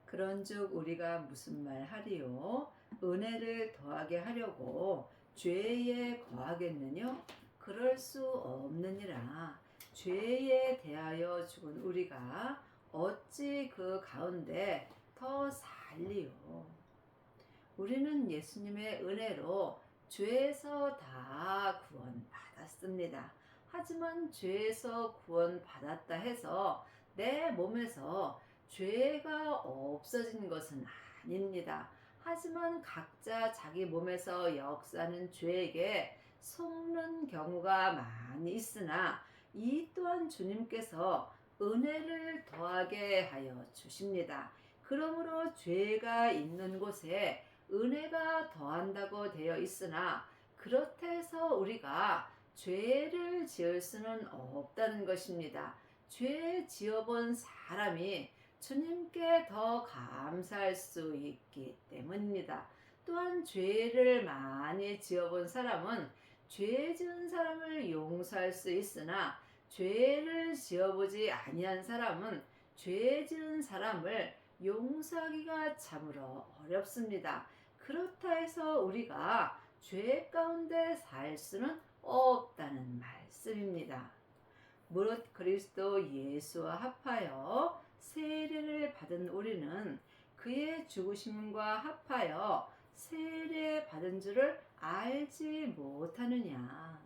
그런즉 우리가 무슨 말 하리요? 은혜를 더하게 하려고 죄에 거하겠느냐? 그럴 수 없느니라. 죄에 대하여 죽은 우리가 어찌 그 가운데 더 살리요? 우리는 예수님의 은혜로 죄에서 다 구원받았습니다. 하지만 죄에서 구원받았다 해서 내 몸에서 죄가 없어진 것은 아닙니다. 하지만 각자 자기 몸에서 역사하는 죄에게 속는 경우가 많이 있으나 이 또한 주님께서 은혜를 더하게 하여 주십니다. 그러므로 죄가 있는 곳에 은혜가 더한다고 되어 있으나 그렇다 해서 우리가 죄를 지을 수는 없다는 것입니다. 죄 지어본 사람이 주님께 더 감사할 수 있기 때문입니다. 또한 죄를 많이 지어본 사람은 죄 지은 사람을 용서할 수 있으나 죄를 지어보지 아니한 사람은 죄 지은 사람을 용서하기가 참으로 어렵습니다. 그렇다 해서 우리가 죄 가운데 살 수는 없다는 말씀입니다. 무릇 그리스도 예수와 합하여 세례를 받은 우리는 그의 죽으심과 합하여 세례 받은 줄을 알지 못하느냐.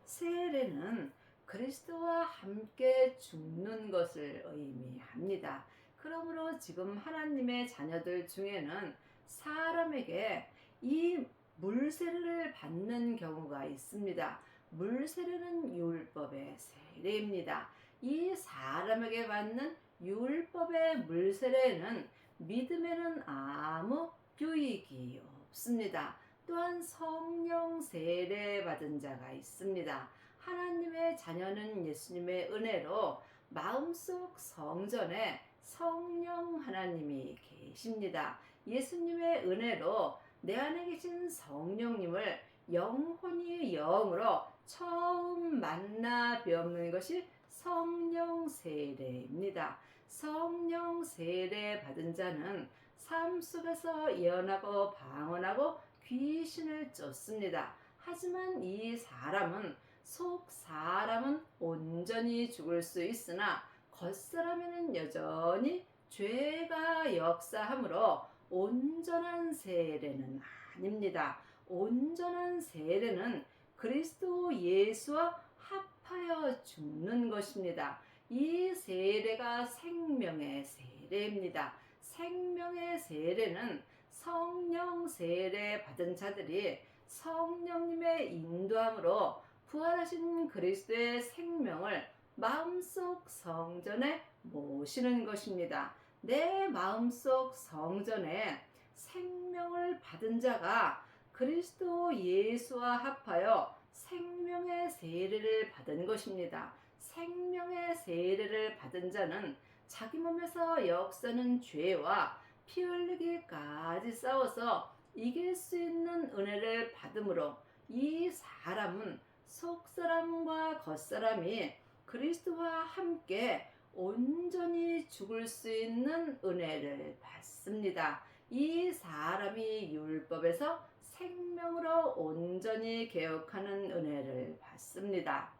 세례는 그리스도와 함께 죽는 것을 의미합니다. 그러므로 지금 하나님의 자녀들 중에는 사람에게 이 물세례를 받는 경우가 있습니다. 물세례는 율법의 세례입니다. 이 사람에게 받는 율법의 물세례는 믿음에는 아무 유익이 없습니다. 또한 성령 세례 받은 자가 있습니다. 하나님의 자녀는 예수님의 은혜로 마음속 성전에 성령 하나님이 계십니다. 예수님의 은혜로 내 안에 계신 성령님을 영혼이 영으로 처음 만나 뵙는 것이 성령 세례입니다. 성령 세례 받은 자는 삶 속에서 예언하고 방언하고 귀신을 쫓습니다. 하지만 이 사람은 속 사람은 온전히 죽을 수 있으나 겉사람에는 여전히 죄가 역사하므로 온전한 세례는 아닙니다. 온전한 세례는 그리스도 예수와 합하여 죽는 것입니다. 이 세례가 생명의 세례입니다. 생명의 세례는 성령 세례 받은 자들이 성령님의 인도함으로 부활하신 그리스도의 생명을 마음속 성전에 모시는 것입니다. 내 마음속 성전에 생명을 받은 자가 그리스도 예수와 합하여 생명의 세례를 받은 것입니다. 생명의 세례를 받은 자는 자기 몸에서 역사는 죄와 피 흘리기까지 싸워서 이길 수 있는 은혜를 받음으로 이 사람은 속사람과 겉사람이 그리스도와 함께 온전히 죽을 수 있는 은혜를 받습니다. 이 사람이 율법에서 생명으로 온전히 개혁하는 은혜를 받습니다.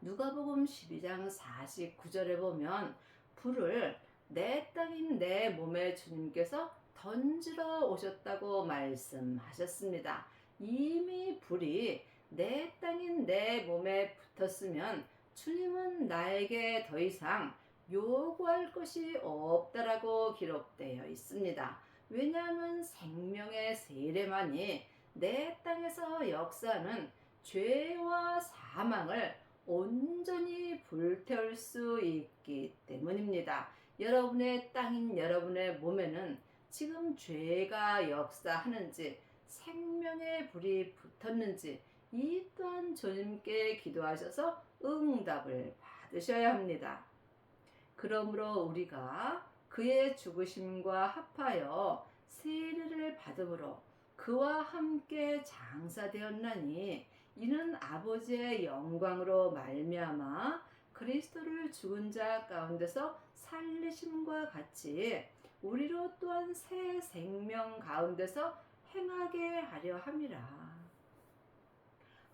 누가복음 12장 49절에 보면 불을 내 땅인 내 몸에 주님께서 던지러 오셨다고 말씀하셨습니다. 이미 불이 내 땅인 내 몸에 붙었으면 주님은 나에게 더 이상 요구할 것이 없다라고 기록되어 있습니다. 왜냐하면 생명의 세례만이 내 땅에서 역사하는 죄와 사망을 온전히 불태울 수 있기 때문입니다. 여러분의 땅인 여러분의 몸에는 지금 죄가 역사하는지 생명의 불이 붙었는지 이 또한 주님께 기도하셔서 응답을 받으셔야 합니다. 그러므로 우리가 그의 죽으심과 합하여 세례를 받음으로 그와 함께 장사되었나니 이는 아버지의 영광으로 말미암아 그리스도를 죽은 자 가운데서 살리심과 것과 같이 우리로 또한 새 생명 가운데서 행하게 하려 함이라.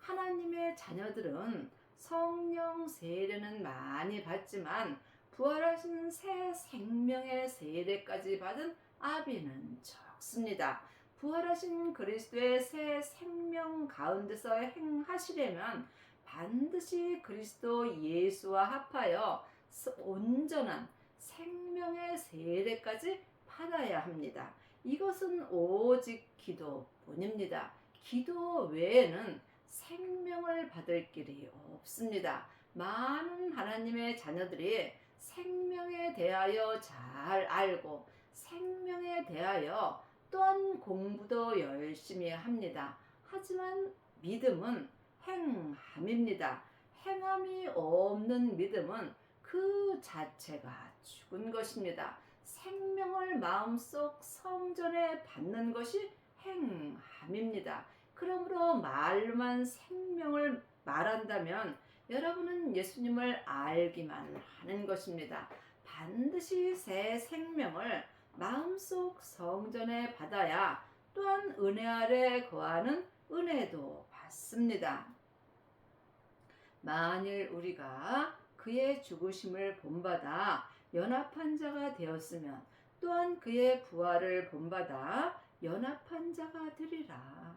하나님의 자녀들은 성령 세례는 많이 받지만 부활하신 새 생명의 세례까지 받은 아비는 적습니다. 부활하신 그리스도의 새 생명 가운데서 행하시려면 반드시 그리스도 예수와 합하여 온전한 생명의 세례까지 받아야 합니다. 이것은 오직 기도뿐입니다. 기도 외에는 생명을 받을 길이 없습니다. 많은 하나님의 자녀들이 생명에 대하여 잘 알고 생명에 대하여 또한 공부도 열심히 합니다. 하지만 믿음은 행함입니다. 행함이 없는 믿음은 그 자체가 죽은 것입니다. 생명을 마음속 성전에 받는 것이 행함입니다. 그러므로 말로만 생명을 말한다면 여러분은 예수님을 알기만 하는 것입니다. 반드시 새 생명을 마음속 성전에 받아야 또한 은혜 아래 거하는 은혜도 받습니다. 만일 우리가 그의 죽으심을 본받아 연합한 자가 되었으면 또한 그의 부활을 본받아 연합한 자가 되리라.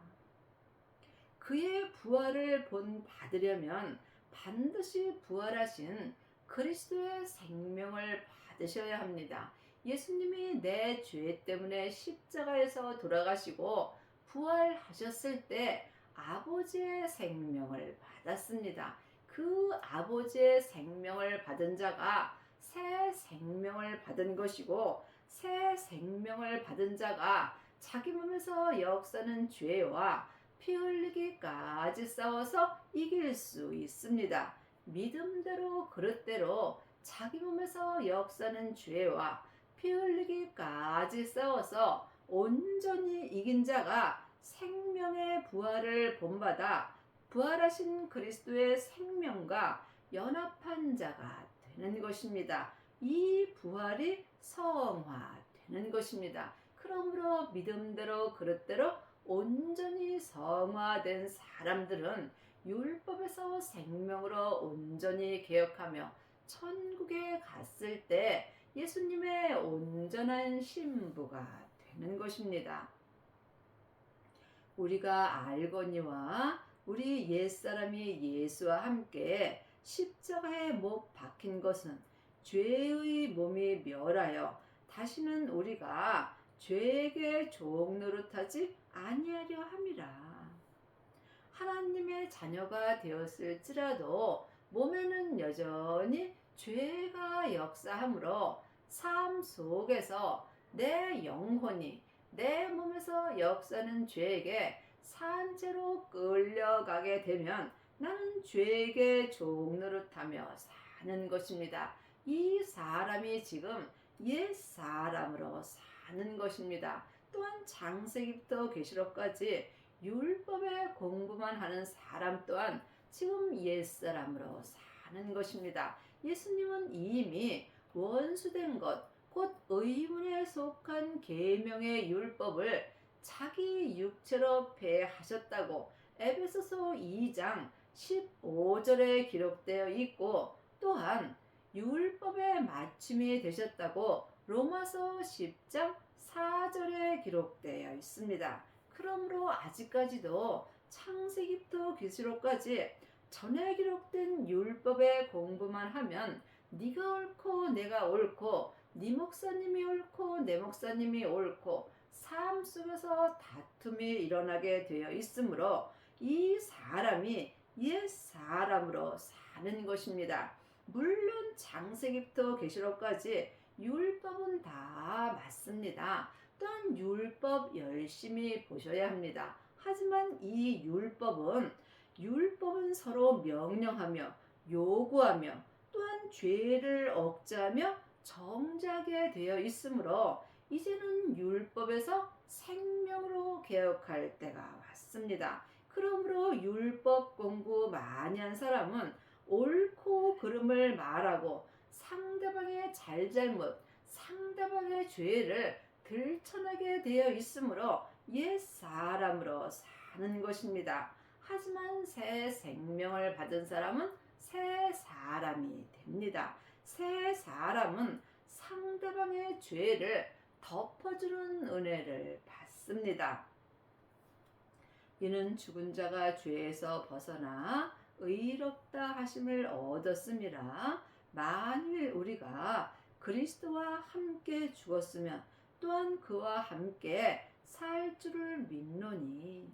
그의 부활을 받으려면 반드시 부활하신 그리스도의 생명을 받으셔야 합니다. 예수님이 내 죄 때문에 십자가에서 돌아가시고 부활하셨을 때 아버지의 생명을 받았습니다. 그 아버지의 생명을 받은 자가 새 생명을 받은 것이고, 새 생명을 받은 자가 자기 몸에서 역사는 죄와 피 흘리기까지 싸워서 이길 수 있습니다. 믿음대로 그릇대로 자기 몸에서 역사는 죄와 피 흘리기까지 싸워서 온전히 이긴 자가 생명의 부활을 본받아 부활하신 그리스도의 생명과 연합한 자가 되는 것입니다. 이 부활이 성화되는 것입니다. 그러므로 믿음대로 그릇대로 온전히 성화된 사람들은 율법에서 생명으로 온전히 개혁하며 천국에 갔을 때 예수님의 온전한 신부가 되는 것입니다. 우리가 알거니와 우리 옛사람이 예수와 함께 십자가에 못 박힌 것은 죄의 몸이 멸하여 다시는 우리가 죄에게 종노릇하지 아니하려 함이라. 하나님의 자녀가 되었을지라도 몸에는 여전히 죄가 역사하므로 삶 속에서 내 영혼이 내 몸에서 역사는 죄에게 산채로 끌려가게 되면 나는 죄에게 종노릇하며 사는 것입니다. 이 사람이 지금 옛 사람으로 사는 것입니다. 또한 창세기부터 계시록까지 율법의 공부만 하는 사람 또한 지금 옛 사람으로 사는 것입니다. 예수님은 이미 원수된 것, 곧 의문에 속한 계명의 율법을 자기 육체로 폐하셨다고 에베소서 2장 15절에 기록되어 있고, 또한 율법의 마침이 되셨다고 로마서 10장 4절에 기록되어 있습니다. 그러므로 아직까지도 창세기부터 계시록까지 전에 기록된 율법의 공부만 하면 네가 옳고 내가 옳고 네 목사님이 옳고 내 목사님이 옳고 삶 속에서 다툼이 일어나게 되어 있으므로 이 사람이 옛 사람으로 사는 것입니다. 물론 창세기부터 계시록까지 율법은 다 맞습니다. 또한 율법 열심히 보셔야 합니다. 하지만 이 율법은 서로 명령하며 요구하며 또한 죄를 억제하며 정죄하게 되어 있으므로 이제는 율법에서 생명으로 개혁할 때가 왔습니다. 그러므로 율법 공부 많이 한 사람은 옳고 그름을 말하고 상대방의 잘잘못, 상대방의 죄를 들춰내게 되어 있으므로 옛 사람으로 사는 것입니다. 하지만 새 생명을 받은 사람은 새 사람이 됩니다. 새 사람은 상대방의 죄를 덮어주는 은혜를 받습니다. 이는 죽은 자가 죄에서 벗어나 의롭다 하심을 얻었음이라. 만일 우리가 그리스도와 함께 죽었으면 또한 그와 함께 살 줄을 믿노니.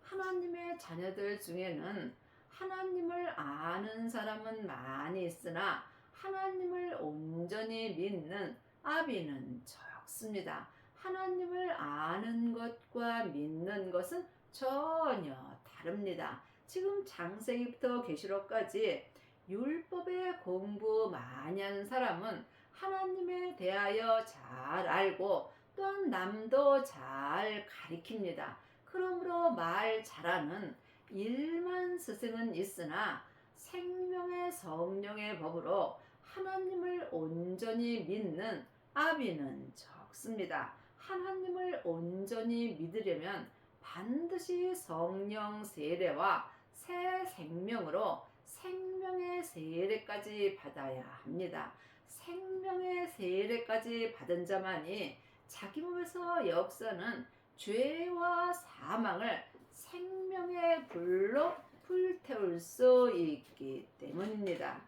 하나님의 자녀들 중에는 하나님을 아는 사람은 많이 있으나 하나님을 온전히 믿는 아비는 적습니다. 하나님을 아는 것과 믿는 것은 전혀 다릅니다. 지금 창세기부터 계시록까지 율법의 공부 많이 하는 사람은 하나님에 대하여 잘 알고 또한 남도 잘 가리킵니다. 그러므로 말 잘하는 일만 스승은 있으나 생명의 성령의 법으로 하나님을 온전히 믿는 아비는 적습니다. 하나님을 온전히 믿으려면 반드시 성령 세례와 새 생명으로 생명의 세례까지 받아야 합니다. 생명의 세례까지 받은 자만이 자기 몸에서 역사는 죄와 사망을 생명의 불로 불태울 수 있기 때문입니다.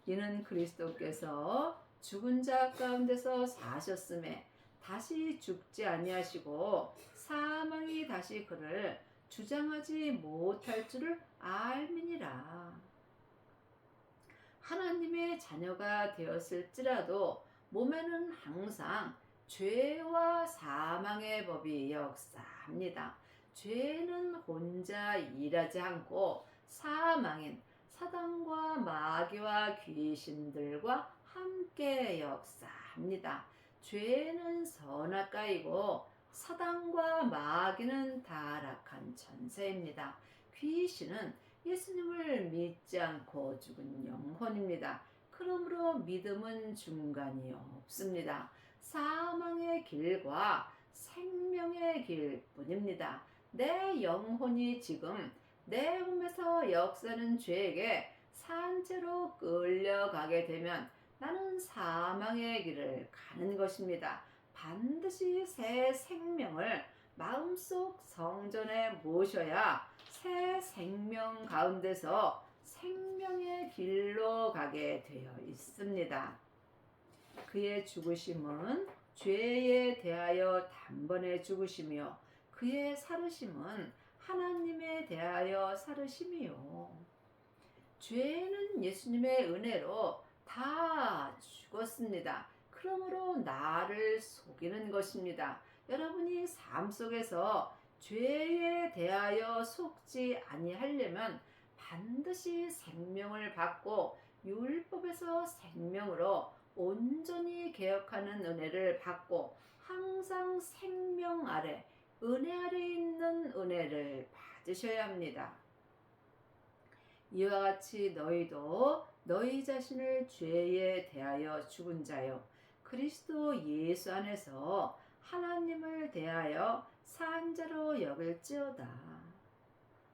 이는 그리스도께서 죽은 자 가운데서 사셨음에 다시 죽지 아니하시고 사망이 다시 그를 주장하지 못할 줄을 알미니라. 하나님의 자녀가 되었을지라도 몸에는 항상 죄와 사망의 법이 역사합니다. 죄는 혼자 일하지 않고 사망인 사단과 마귀와 귀신들과 함께 역사합니다. 죄는 선악가이고 사단과 마귀는 타락한 천사입니다. 귀신은 예수님을 믿지 않고 죽은 영혼입니다. 그러므로 믿음은 중간이 없습니다. 사망의 길과 생명의 길뿐입니다. 내 영혼이 지금 내 몸에서 역사는 죄에게 산채로 끌려가게 되면 나는 사망의 길을 가는 것입니다. 반드시 새 생명을 마음속 성전에 모셔야 새 생명 가운데서 생명의 길로 가게 되어 있습니다. 그의 죽으심은 죄에 대하여 단번에 죽으시며 그의 살으심은 하나님에 대하여 살으심이요. 죄는 예수님의 은혜로 다 죽었습니다. 그러므로 나를 속이는 것입니다. 여러분이 삶 속에서 죄에 대하여 속지 아니하려면 반드시 생명을 받고 율법에서 생명으로 온전히 개혁하는 은혜를 받고 항상 생명 아래 은혜 아래 있는 은혜를 받으셔야 합니다. 이와 같이 너희도 너희 자신을 죄에 대하여 죽은 자요 그리스도 예수 안에서 하나님을 대하여 산 자로 여길지어다.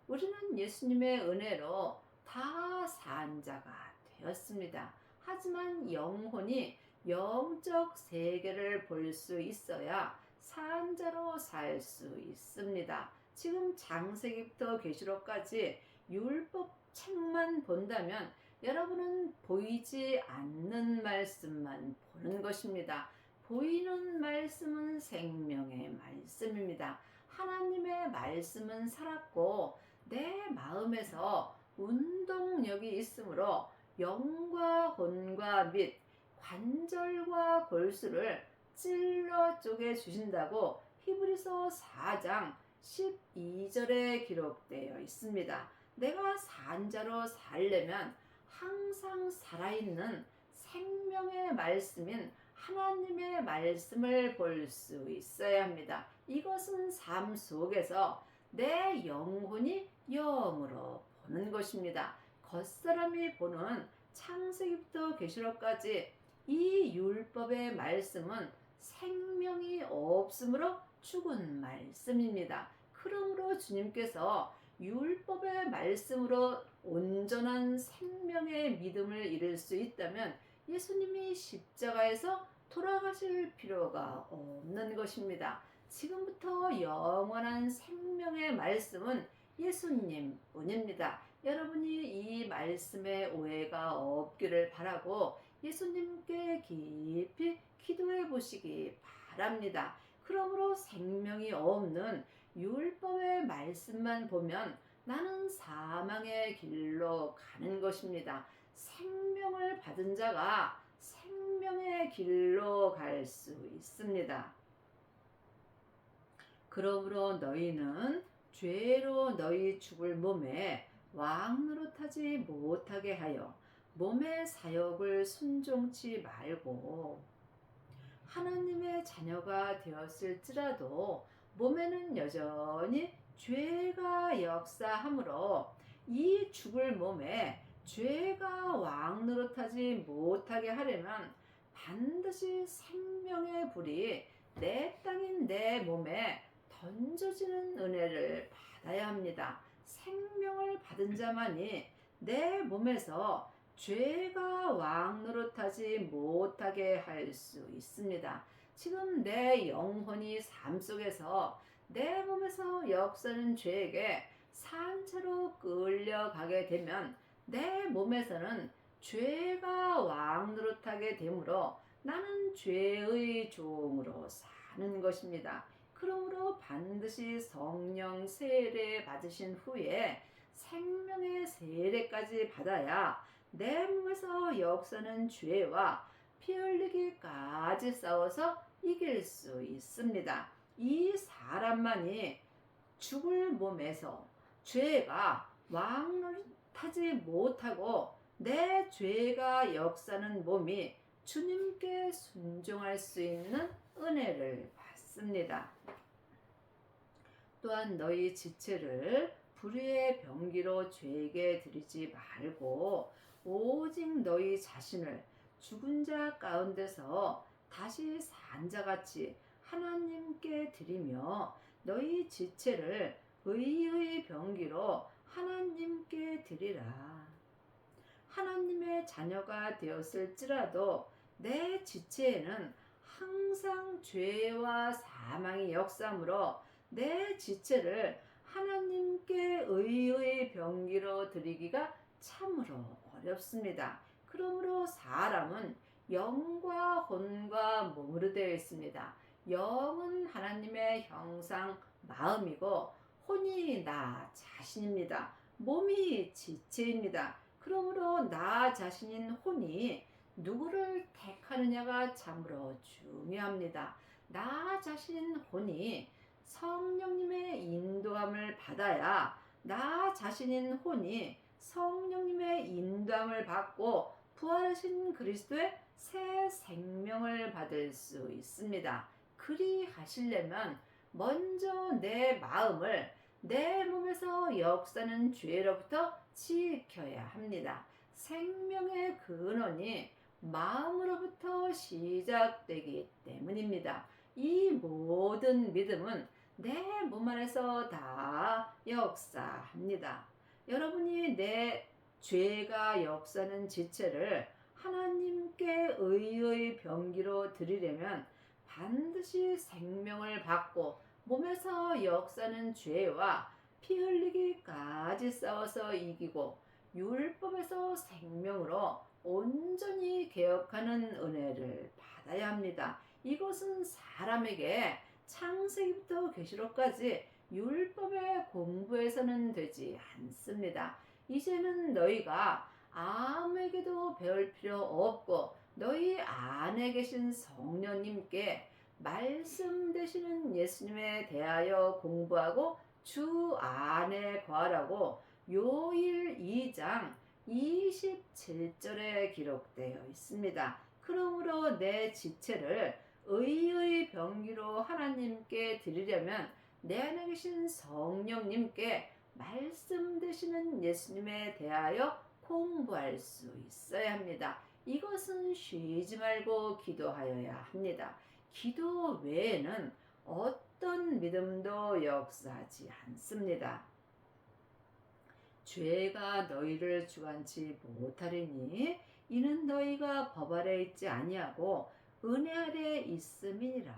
우리는 예수님의 은혜로 다 산 자가 되었습니다. 하지만 영혼이 영적 세계를 볼 수 있어야 산 자로 살 수 있습니다. 지금 창세기부터 계시록까지 율법 책만 본다면 여러분은 보이지 않는 말씀만 보는 것입니다. 보이는 말씀은 생명의 말씀입니다. 하나님의 말씀은 살았고 내 마음에서 운동력이 있으므로 영과 혼과 및 관절과 골수를 찔러 쪼개 주신다고 히브리서 4장 12절에 기록되어 있습니다. 내가 산자로 살려면 항상 살아있는 생명의 말씀인 하나님의 말씀을 볼 수 있어야 합니다. 이것은 삶 속에서 내 영혼이 영으로 보는 것입니다. 겉사람이 보는 창세기부터 계시록까지 이 율법의 말씀은 생명이 없으므로 죽은 말씀입니다. 그러므로 주님께서 율법의 말씀으로 온전한 생명의 믿음을 이룰 수 있다면 예수님이 십자가에서 돌아가실 필요가 없는 것입니다. 지금부터 영원한 생명의 말씀은 예수님 뿐입니다. 여러분이 이 말씀에 오해가 없기를 바라고 예수님께 깊이 기도해 보시기 바랍니다. 그러므로 생명이 없는 율법의 말씀만 보면 나는 사망의 길로 가는 것입니다. 생명을 받은 자가 생명의 길로 갈 수 있습니다. 그러므로 너희는 죄로 너희 죽을 몸에 왕 노릇하지 못하게 하여 몸의 사욕을 순종치 말고 하나님의 자녀가 되었을지라도 몸에는 여전히 죄가 역사하므로 이 죽을 몸에 죄가 왕 노릇하지 못하게 하려면 반드시 생명의 불이 내 땅인 내 몸에 던져지는 은혜를 받아야 합니다. 생명을 받은 자만이 내 몸에서 죄가 왕 노릇하지 못하게 할 수 있습니다. 지금 내 영혼이 삶 속에서 내 몸에서 역사는 죄에게 산채로 끌려가게 되면 내 몸에서는 죄가 왕 노릇하게 되므로 나는 죄의 종으로 사는 것입니다. 그러므로 반드시 성령 세례 받으신 후에 생명의 세례까지 받아야 내 몸에서 역사는 죄와 피 흘리기까지 싸워서 이길 수 있습니다. 이 사람만이 죽을 몸에서 죄가 왕노릇하지 못하고 내 죄가 역사는 몸이 주님께 순종할 수 있는 은혜를 받습니다. 또한 너희 지체를 불의의 병기로 죄에게 드리지 말고 오직 너희 자신을 죽은 자 가운데서 다시 산 자같이 하나님께 드리며 너희 지체를 의의 병기로 하나님께 드리라. 하나님의 자녀가 되었을지라도 내 지체에는 항상 죄와 사망이 역사므로 내 지체를 하나님께 의의 병기로 드리기가 참으로 어렵습니다. 그러므로 사람은 영과 혼과 몸으로 되어 있습니다. 영은 하나님의 형상 마음이고 혼이 나 자신입니다. 몸이 지체입니다. 그러므로 나 자신인 혼이 누구를 택하느냐가 참으로 중요합니다. 나 자신인 혼이 성령님의 인도함을 받아야 나 자신인 혼이 성령님의 인도함을 받고 부활하신 그리스도의 새 생명을 받을 수 있습니다. 그리하시려면 먼저 내 마음을 내 몸에서 역사는 죄로부터 지켜야 합니다. 생명의 근원이 마음으로부터 시작되기 때문입니다. 이 모든 믿음은 내 몸 안에서 다 역사합니다. 여러분이 내 죄가 역사는 지체를 하나님께 의의 병기로 드리려면 반드시 생명을 받고 몸에서 역사는 죄와 피 흘리기까지 싸워서 이기고 율법에서 생명으로 온전히 개혁하는 은혜를 받아야 합니다. 이것은 사람에게 창세기부터 계시록까지 율법의 공부에서는 되지 않습니다. 이제는 너희가 아무에게도 배울 필요 없고 너희 안에 계신 성령님께 말씀 되시는 예수님에 대하여 공부하고 주 안에 거하라고 요일 2장 27절에 기록되어 있습니다. 그러므로 내 지체를 의의 병기로 하나님께 드리려면 내 안에 계신 성령님께 말씀 되시는 예수님에 대하여 공부할 수 있어야 합니다. 이것은 쉬지 말고 기도하여야 합니다. 기도 외에는 어떤 믿음도 역사하지 않습니다. 죄가 너희를 주관치 못하리니 이는 너희가 법 아래 있지 아니하고 은혜 아래 있음이니라.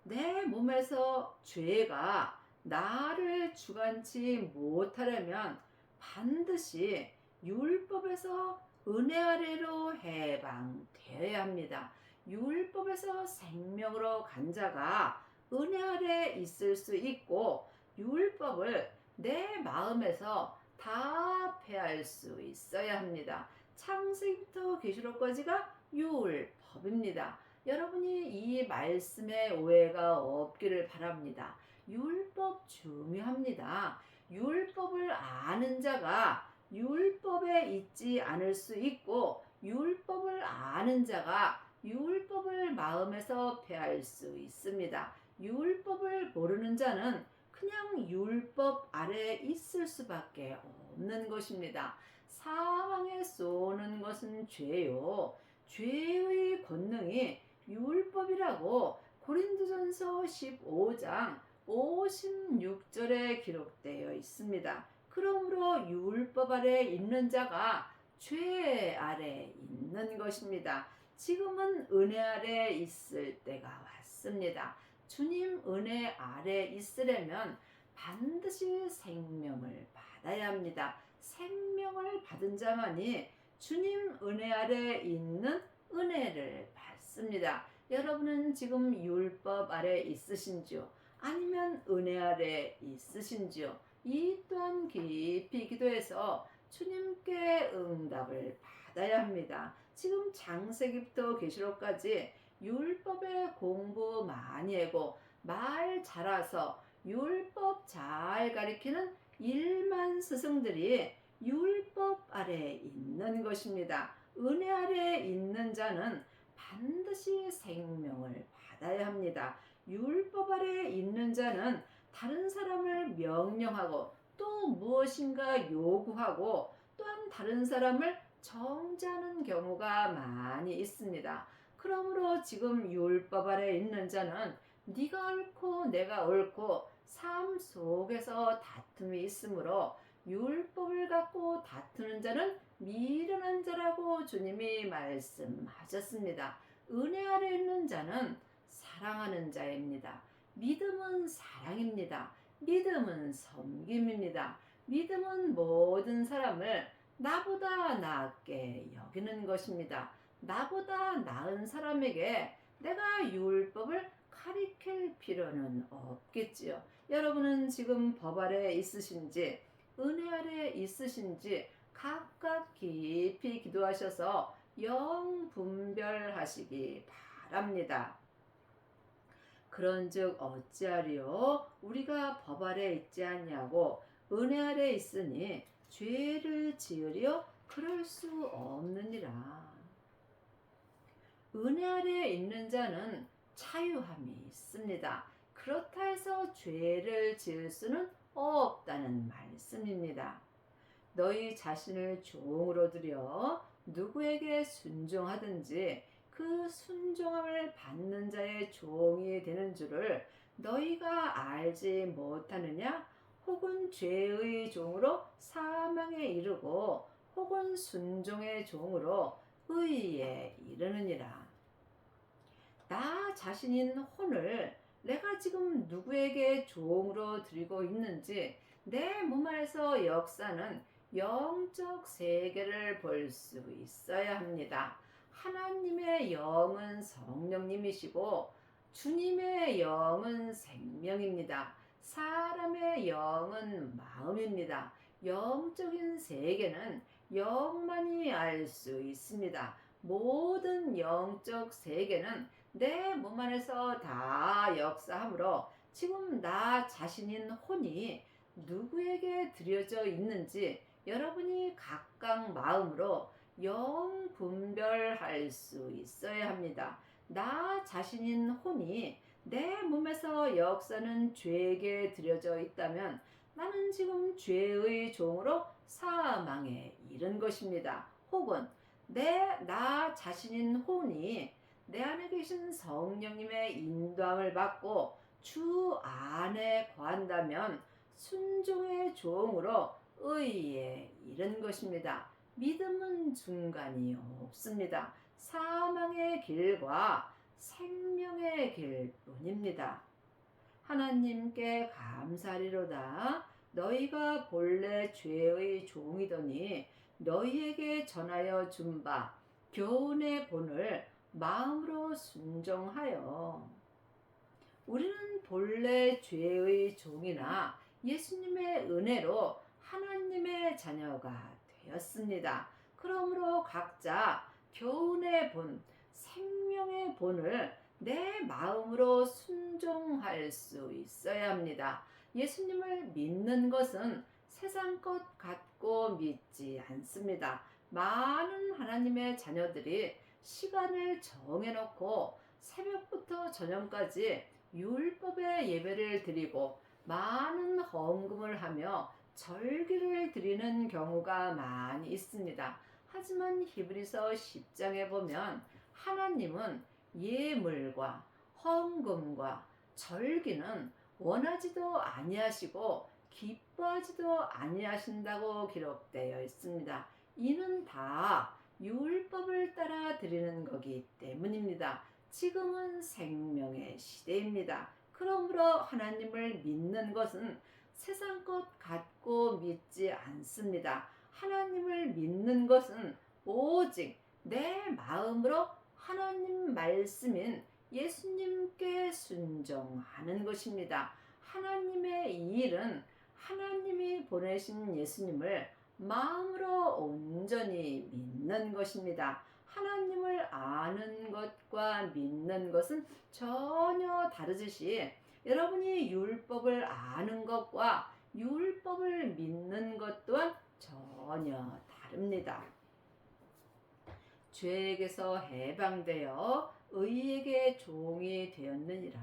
내 몸에서 죄가 나를 주관치 못하려면 반드시 율법에서 은혜 아래로 해방되어야 합니다. 율법에서 생명으로 간 자가 은혜 아래 있을 수 있고 율법을 내 마음에서 다 폐할 수 있어야 합니다. 창세기부터 계시록까지가 율법입니다. 여러분이 이 말씀에 오해가 없기를 바랍니다. 율법 중요합니다. 율법을 아는 자가 율법에 있지 않을 수 있고 율법을 아는 자가 율법을 마음에서 폐할 수 있습니다. 율법을 모르는 자는 그냥 율법 아래 있을 수밖에 없는 것입니다. 사망에 쏘는 것은 죄요. 죄의 권능이 율법이라고 고린도전서 15장 56절에 기록되어 있습니다. 그러므로 율법 아래 있는 자가 죄 아래 있는 것입니다. 지금은 은혜 아래 있을 때가 왔습니다. 주님 은혜 아래 있으려면 반드시 생명을 받아야 합니다. 생명을 받은 자만이 주님 은혜 아래 있는 은혜를 받습니다. 여러분은 지금 율법 아래 있으신지요? 아니면 은혜 아래 있으신지요? 이 또한 깊이 기도해서 주님께 응답을 받아야 합니다. 지금 창세기부터 계시록까지 율법에 공부 많이 하고 말 잘해서 율법 잘 가리키는 1만 스승들이 율법 아래 있는 것입니다. 은혜 아래 있는 자는 반드시 생명을 받아야 합니다. 율법 아래 있는 자는 다른 사람을 명령하고 또 무엇인가 요구하고 또한 다른 사람을 정죄하는 경우가 많이 있습니다. 그러므로 지금 율법 아래 있는 자는 네가 옳고 내가 옳고 삶 속에서 다툼이 있으므로 율법을 갖고 다투는 자는 미련한 자라고 주님이 말씀하셨습니다. 은혜 아래 있는 자는 사랑하는 자입니다. 믿음은 사랑입니다. 믿음은 섬김입니다. 믿음은 모든 사람을 나보다 낫게 여기는 것입니다. 나보다 나은 사람에게 내가 율법을 가리킬 필요는 없겠지요. 여러분은 지금 법 아래 있으신지 은혜 아래 있으신지 각각 깊이 기도하셔서 영 분별하시기 바랍니다. 그런즉 어찌하리요? 우리가 법 아래 있지 않냐고 은혜 아래 있으니 죄를 지으려 그럴 수 없느니라. 은혜 아래 있는 자는 자유함이 있습니다. 그렇다 해서 죄를 지을 수는 없다는 말씀입니다. 너희 자신을 종으로 들여 누구에게 순종하든지 그 순종함을 받는 자의 종이 되는 줄을 너희가 알지 못하느냐? 혹은 죄의 종으로 사망에 이르고 혹은 순종의 종으로 의에 이르느니라. 나 자신인 혼을 내가 지금 누구에게 종으로 드리고 있는지 내 몸 안에서 역사는 영적 세계를 볼 수 있어야 합니다. 하나님의 영은 성령님이시고 주님의 영은 생명입니다. 사람의 영은 마음입니다. 영적인 세계는 영만이 알 수 있습니다. 모든 영적 세계는 내 몸 안에서 다 역사하므로 지금 나 자신인 혼이 누구에게 드려져 있는지 여러분이 각각 마음으로 영 분별할 수 있어야 합니다. 나 자신인 혼이 내 몸에서 역사는 죄에게 드려져 있다면 나는 지금 죄의 종으로 사망에 이른 것입니다. 혹은 나 자신인 혼이 내 안에 계신 성령님의 인도함을 받고 주 안에 거한다면 순종의 종으로 의에 이른 것입니다. 믿음은 중간이 없습니다. 사망의 길과 생명의 길뿐입니다. 하나님께 감사리로다. 너희가 본래 죄의 종이더니 너희에게 전하여 준 바 교훈의 본을 마음으로 순종하여. 우리는 본래 죄의 종이나 예수님의 은혜로 하나님의 자녀가 되었습니다. 그러므로 각자 교훈의 본, 생명의 본을 내 마음으로 순종할 수 있어야 합니다. 예수님을 믿는 것은 세상 것 같고 믿지 않습니다. 많은 하나님의 자녀들이 시간을 정해놓고 새벽부터 저녁까지 율법의 예배를 드리고 많은 헌금을 하며 절기를 드리는 경우가 많이 있습니다. 하지만 히브리서 10장에 보면 하나님은 예물과 헌금과 절기는 원하지도 아니하시고 기뻐하지도 아니하신다고 기록되어 있습니다. 이는 다 율법을 따라 드리는 거기 때문입니다. 지금은 생명의 시대입니다. 그러므로 하나님을 믿는 것은 세상 것 같고 믿지 않습니다. 하나님을 믿는 것은 오직 내 마음으로 하나님 말씀인 예수님께 순종하는 것입니다. 하나님의 이 일은 하나님이 보내신 예수님을 마음으로 온전히 믿는 것입니다. 하나님을 아는 것과 믿는 것은 전혀 다르듯이 여러분이 율법을 아는 것과 율법을 믿는 것 또한 전혀 다릅니다. 죄에게서 해방되어 의에게 종이 되었느니라.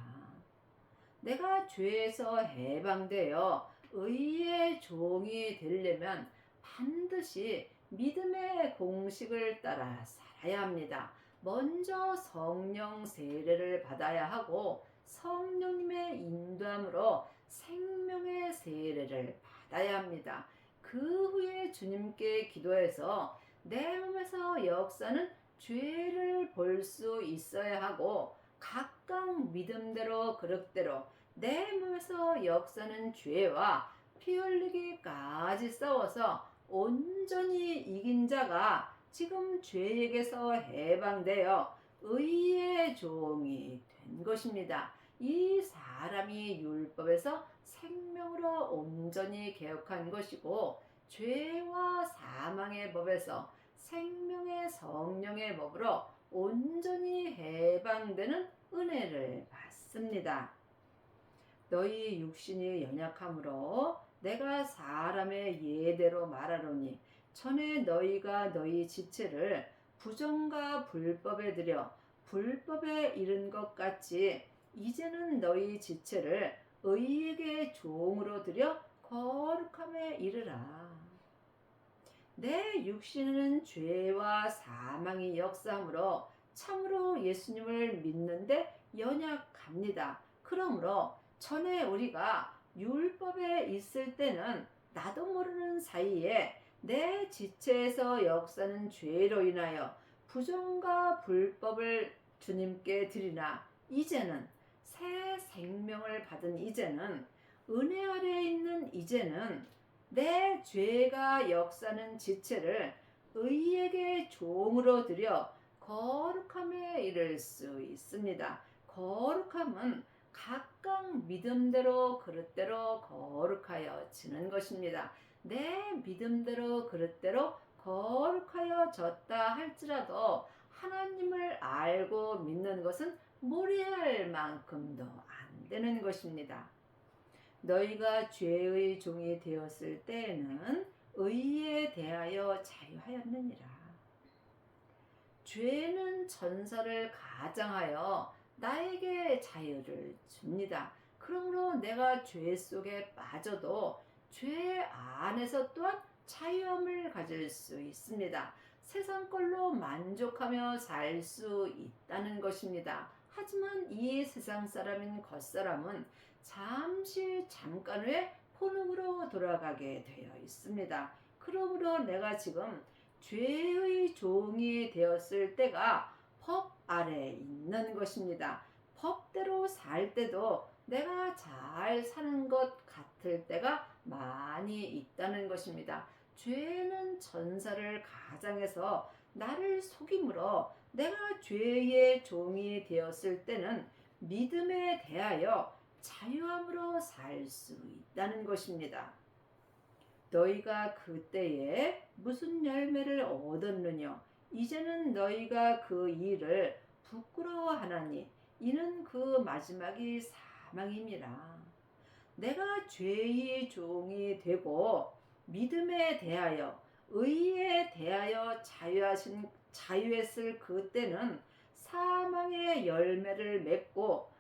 내가 죄에서 해방되어 의의 종이 되려면 반드시 믿음의 공식을 따라 살아야 합니다. 먼저 성령 세례를 받아야 하고 성령님의 인도함으로 생명의 세례를 받아야 합니다. 그 후에 주님께 기도해서 내 몸에서 역사는 죄를 볼 수 있어야 하고 각각 믿음대로 그릇대로 내 몸에서 역사는 죄와 피 흘리기까지 싸워서 온전히 이긴 자가 지금 죄에게서 해방되어 의의 종이 된 것입니다. 이 사람이 율법에서 생명으로 온전히 개혁한 것이고 죄와 사망의 법에서 생명의 성령의 법으로 온전히 해방되는 은혜를 받습니다. 너희 육신이 연약함으로 내가 사람의 예대로 말하노니 전에 너희가 너희 지체를 부정과 불법에 들여 불법에 이른 것 같이 이제는 너희 지체를 의에게 종으로 들여 거룩함에 이르라. 내 육신은 죄와 사망이 역사하므로 참으로 예수님을 믿는데 연약합니다. 그러므로 전에 우리가 율법에 있을 때는 나도 모르는 사이에 내 지체에서 역사는 죄로 인하여 부정과 불법을 주님께 드리나 이제는 새 생명을 받은 이제는 은혜 아래에 있는 이제는 내 죄가 역사는 지체를 의에게 종으로 들여 거룩함에 이를 수 있습니다. 거룩함은 각각 믿음대로 그릇대로 거룩하여 지는 것입니다. 내 믿음대로 그릇대로 거룩하여 졌다 할지라도 하나님을 알고 믿는 것은 모래알 만큼도 안 되는 것입니다. 너희가 죄의 종이 되었을 때에는 의에 대하여 자유하였느니라. 죄는 전설을 가장하여 나에게 자유를 줍니다. 그러므로 내가 죄 속에 빠져도 죄 안에서 또한 자유함을 가질 수 있습니다. 세상 걸로 만족하며 살 수 있다는 것입니다. 하지만 이 세상 사람인 겉사람은 잠시 잠깐 후에 본능으로 돌아가게 되어 있습니다. 그러므로 내가 지금 죄의 종이 되었을 때가 법 아래 있는 것입니다. 법대로 살 때도 내가 잘 사는 것 같을 때가 많이 있다는 것입니다. 죄는 전사를 가장해서 나를 속임으로 내가 죄의 종이 되었을 때는 믿음에 대하여 자유함으로 살 수 있다는 것입니다. 너희가 그때에 무슨 열매를 얻었느냐? 이제는 너희가 그 일을 부끄러워하나니 이는 그 마지막이 사망임이라. 내가 죄의 종이 되고 믿음에 대하여 의에 대하여 자유했을 그때는 사망의 열매를 맺고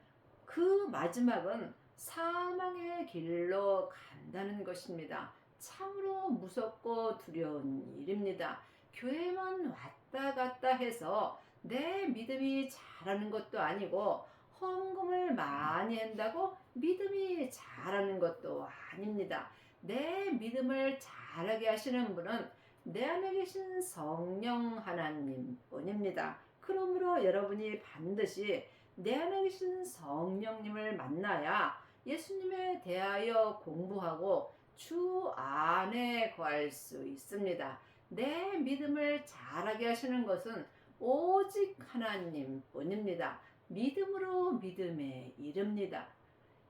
그 마지막은 사망의 길로 간다는 것입니다. 참으로 무섭고 두려운 일입니다. 교회만 왔다 갔다 해서 내 믿음이 자라는 것도 아니고 헌금을 많이 한다고 믿음이 자라는 것도 아닙니다. 내 믿음을 자라게 하시는 분은 내 안에 계신 성령 하나님 뿐입니다. 그러므로 여러분이 반드시 내 안에 계신 성령님을 만나야 예수님에 대하여 공부하고 주 안에 거할 수 있습니다. 내 믿음을 자라게 하시는 것은 오직 하나님 뿐입니다. 믿음으로 믿음에 이릅니다.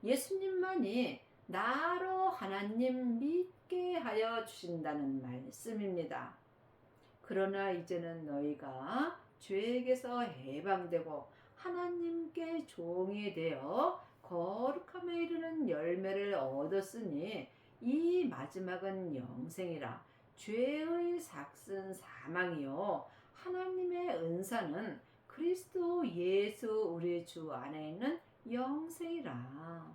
예수님만이 나로 하나님 믿게 하여 주신다는 말씀입니다. 그러나 이제는 너희가 죄에게서 해방되고 하나님께 종이 되어 거룩함에 이르는 열매를 얻었으니 이 마지막은 영생이라. 죄의 삭은 사망이요 하나님의 은사는 그리스도 예수 우리 주 안에 있는 영생이라.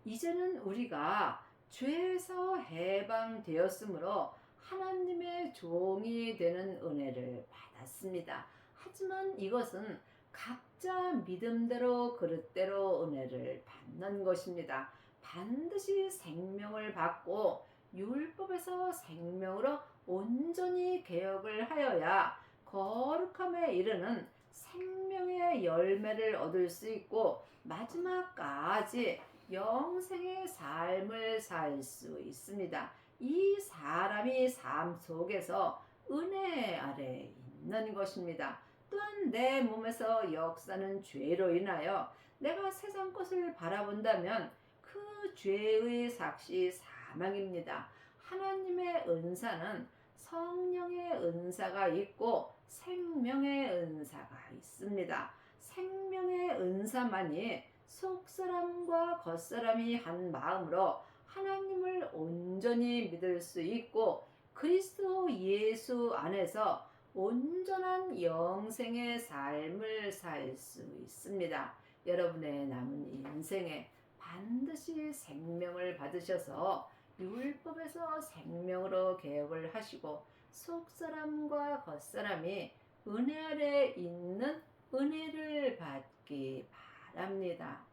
이제는 우리가 죄에서 해방되었으므로 하나님의 종이 되는 은혜를 받았습니다. 하지만 이것은 각자 믿음대로 그릇대로 은혜를 받는 것입니다. 반드시 생명을 받고 율법에서 생명으로 온전히 개혁을 하여야 거룩함에 이르는 생명의 열매를 얻을 수 있고 마지막까지 영생의 삶을 살 수 있습니다. 이 사람이 삶 속에서 은혜 아래 있는 것입니다. 또한 내 몸에서 역사는 죄로 인하여 내가 세상 것을 바라본다면 그 죄의 삭이 사망입니다. 하나님의 은사는 성령의 은사가 있고 생명의 은사가 있습니다. 생명의 은사만이 속사람과 겉사람이 한 마음으로 하나님을 온전히 믿을 수 있고 그리스도 예수 안에서 온전한 영생의 삶을 살 수 있습니다. 여러분의 남은 인생에 반드시 생명을 받으셔서 율법에서 생명으로 개혁을 하시고 속사람과 겉사람이 은혜 아래 있는 은혜를 받기 바랍니다.